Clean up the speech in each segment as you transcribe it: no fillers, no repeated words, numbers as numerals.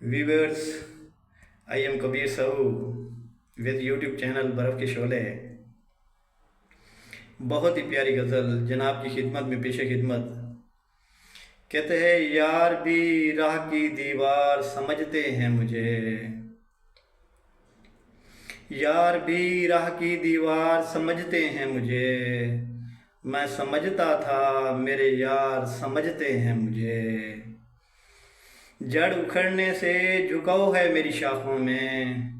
Viewers, I am Kabir Sahu with YouTube channel बर्फ़ के शोले। बहुत ही प्यारी गज़ल जनाब की खिदमत में पेश खिदमत। कहते हैं यार भी राह की दीवार समझते हैं मुझे, यार भी राह की दीवार समझते हैं मुझे। मैं समझता था मेरे यार समझते हैं मुझे। जड़ उखड़ने से झुकाव है मेरी शाखों में,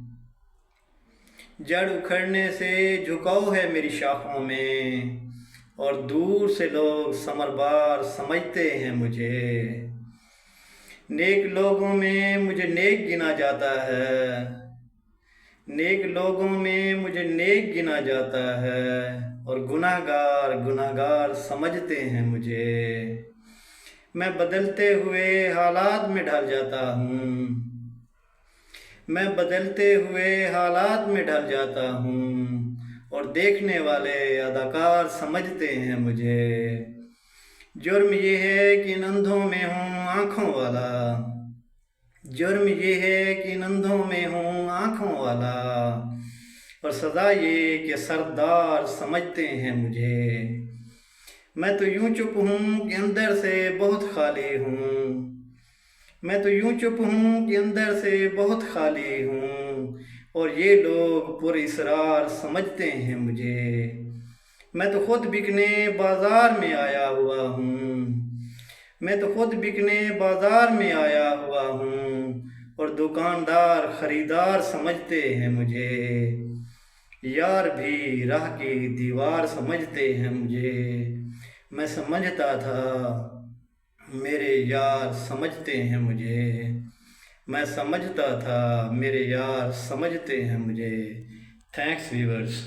जड़ उखड़ने से झुकाव है मेरी शाखों में। और दूर से लोग समरबार समझते हैं मुझे। नेक लोगों में मुझे नेक गिना जाता है, नेक लोगों में मुझे नेक गिना जाता है। और गुनाहगार गुनाहगार समझते हैं मुझे। मैं बदलते हुए हालात में ढल जाता हूँ, मैं बदलते हुए हालात में ढल जाता हूँ। और देखने वाले अदाकार समझते हैं मुझे। जुर्म ये है कि इन अंधों में हूँ आँखों वाला, जुर्म ये है कि इन अंधों में हूँ आँखों वाला। और सज़ा ये कि सरदार समझते हैं मुझे। मैं तो यूं चुप हूँ कि अंदर से बहुत खाली हूँ, मैं तो यूं चुप हूँ कि अंदर से बहुत खाली हूँ। और ये लोग पुरइसरार समझते हैं मुझे। मैं तो खुद बिकने बाज़ार में आया हुआ हूँ, मैं तो खुद बिकने बाज़ार में आया हुआ हूँ। और दुकानदार ख़रीदार समझते हैं मुझे। यार भी राह की दीवार समझते हैं मुझे। मैं समझता था मेरे यार समझते हैं मुझे, मैं समझता था मेरे यार समझते हैं मुझे। Thanks viewers.